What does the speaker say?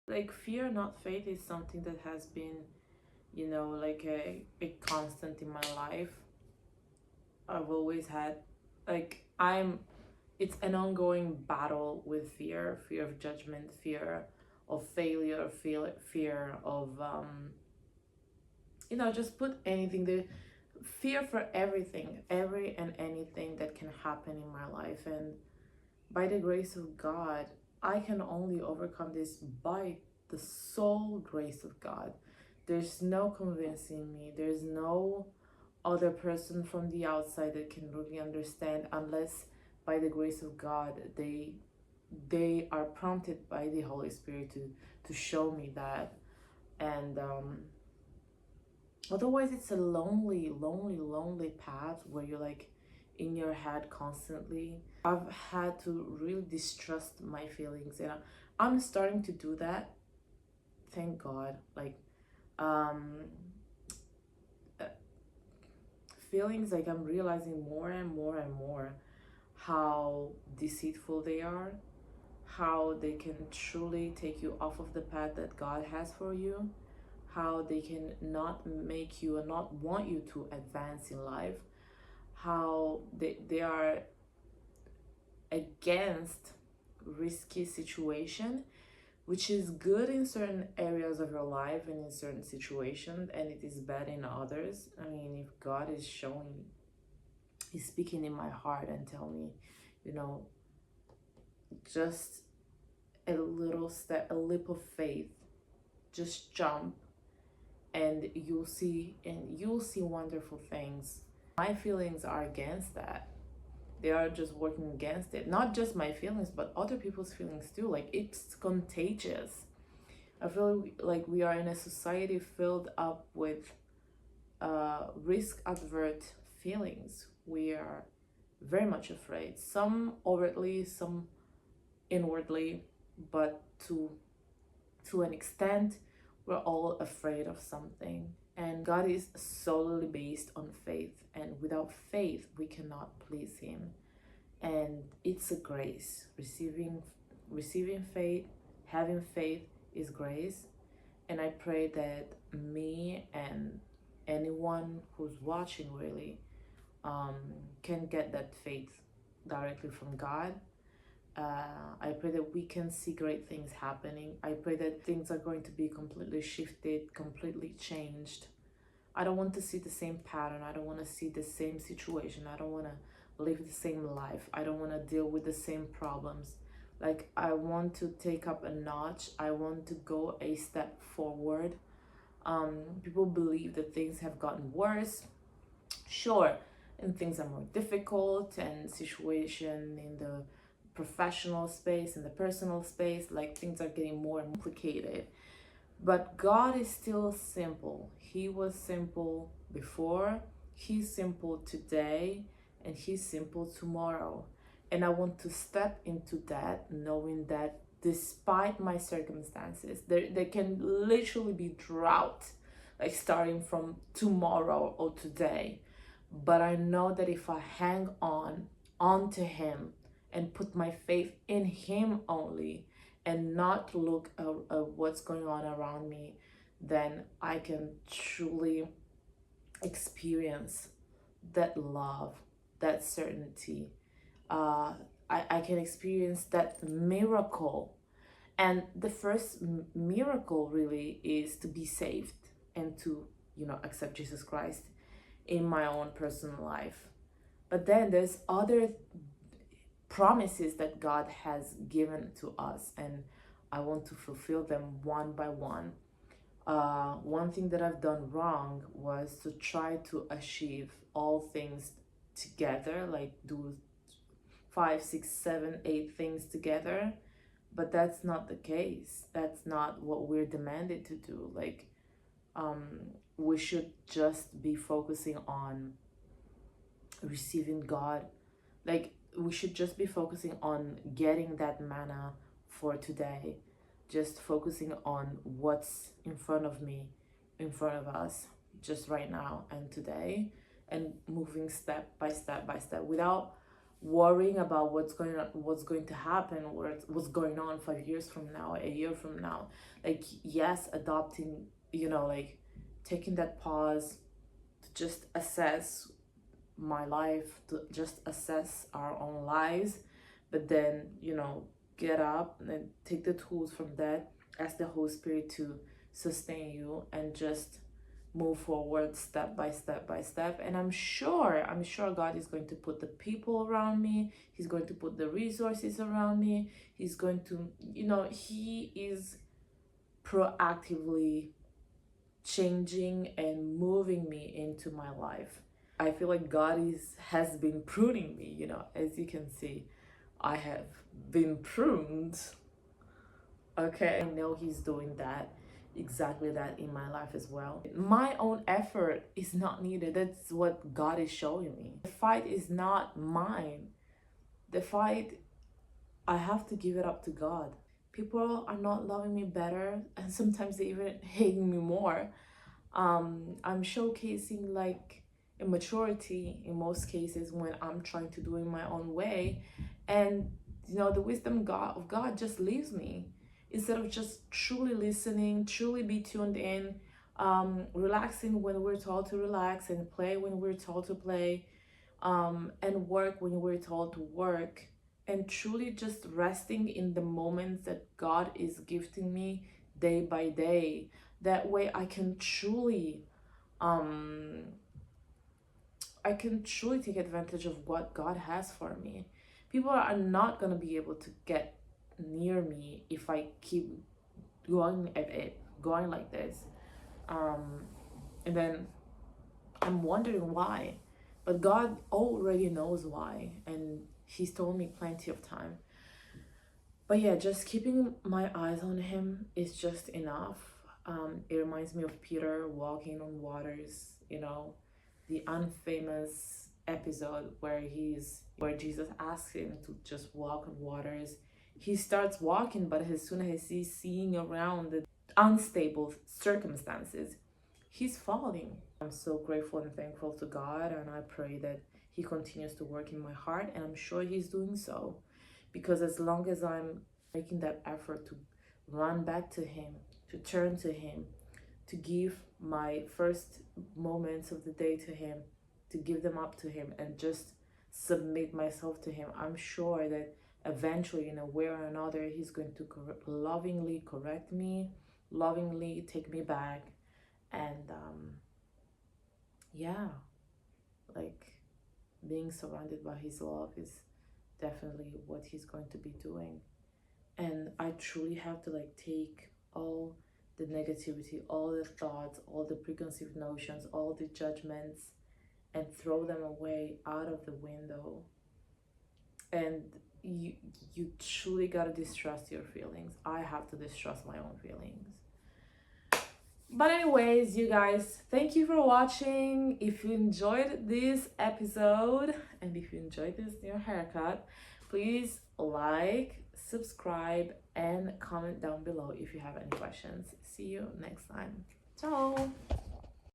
Like fear, not faith, is something that has been, like a constant in my life. I've always had, like, it's an ongoing battle with fear of judgment, fear of failure, fear of, just put anything there, fear for everything, every and anything that can happen in my life. And by the grace of God, I can only overcome this by the sole grace of God. There's no convincing me. There's no other person from the outside that can really understand, unless by the grace of God they are prompted by the Holy Spirit to show me that. And otherwise it's a lonely path where you're like in your head constantly. I've had to really distrust my feelings, and I'm starting to do that, thank God. Like, um uh, feelings, like, I'm realizing more and more and more how deceitful they are, how they can truly take you off of the path that God has for you, how they can not make you and not want you to advance in life, how they are against risky situation, which is good in certain areas of your life and in certain situations, and it is bad in others. I mean, if God is showing, he's speaking in my heart and tell me, you know, just a little step, a leap of faith, just jump, and you'll see wonderful things. My feelings are against that. They are just working against it. Not just my feelings, but other people's feelings too. Like, it's contagious. I feel like we are in a society filled up with risk advert feelings. We are very much afraid, some overtly, some inwardly, but to an extent we're all afraid of something. And God is solely based on faith, and without faith we cannot please him. And it's a grace. Receiving faith, having faith is grace. And I pray that me and anyone who's watching really can get that faith directly from God. I pray that we can see great things happening. I pray that things are going to be completely shifted, completely changed. I don't want to see the same pattern. I don't want to see the same situation. I don't want to live the same life. I don't want to deal with the same problems. Like, I want to take up a notch. I want to go a step forward. People believe that things have gotten worse. Sure, and things are more difficult, and situation in the professional space, in the personal space, like, things are getting more complicated. But God is still simple. He was simple before, he's simple today, and he's simple tomorrow. And I want to step into that, knowing that despite my circumstances, there can literally be drought, like starting from tomorrow or today. But I know that if I hang onto him and put my faith in him only, and not look at what's going on around me, then I can truly experience that love, that certainty. I can experience that miracle. And the first miracle really is to be saved and to, accept Jesus Christ in my own personal life. But then there's other promises that God has given to us, and I want to fulfill them one by one. One thing that I've done wrong was to try to achieve all things together, like do 5, 6, 7, 8 things together. But that's not the case. That's not what we're demanded to do. Like, we should just be focusing on receiving God. Like, we should just be focusing on getting that manna for today, just focusing on what's in front of me, in front of us, just right now and today, and moving step by step by step, without worrying about what's going to happen, or what's going on 5 years from now, a year from now. Like, yes, adopting, like taking that pause to just assess my life, to just assess our own lives, but then, get up and take the tools from that, ask the Holy Spirit to sustain you, and just move forward step by step by step. And I'm sure God is going to put the people around me, He's going to put the resources around me, He's going to, He is proactively changing and moving me into my life. I feel like God has been pruning me, as you can see. I have been pruned. Okay, I know He's doing that, exactly that in my life as well. My own effort is not needed. That's what God is showing me. The fight is not mine. The fight, I have to give it up to God. People are not loving me better, and sometimes they even hating me more. I'm showcasing like immaturity in most cases when I'm trying to do it my own way, and the wisdom of God just leaves me instead of just truly listening, truly be tuned in, relaxing when we're told to relax, and play when we're told to play, and work when we're told to work, and truly just resting in the moments that God is gifting me day by day. That way um I can truly take advantage of what God has for me. People are not going to be able to get near me if I keep going at it, going like this. And then I'm wondering why. But God already knows why, and He's told me plenty of time. But yeah, just keeping my eyes on Him is just enough. It reminds me of Peter walking on waters, the unfamous episode where Jesus asks him to just walk on waters. He starts walking, but as soon as he's seeing around the unstable circumstances, he's falling. I'm so grateful and thankful to God, and I pray that He continues to work in my heart, and I'm sure He's doing so. Because as long as I'm making that effort to run back to Him, to turn to Him, to give my first moments of the day to Him, to give them up to Him, and just submit myself to Him, I'm sure that eventually, in a way or another, He's going to lovingly correct me, lovingly take me back. And yeah, like, being surrounded by His love is definitely what He's going to be doing. And I truly have to like take all the negativity, all the thoughts, all the preconceived notions, all the judgments, and throw them away out of the window. And you truly gotta distrust your feelings. I have to distrust my own feelings. But anyways, you guys, thank you for watching. If you enjoyed this episode, and if you enjoyed this new haircut, please like, subscribe, and comment down below if you have any questions. See you next time. Ciao.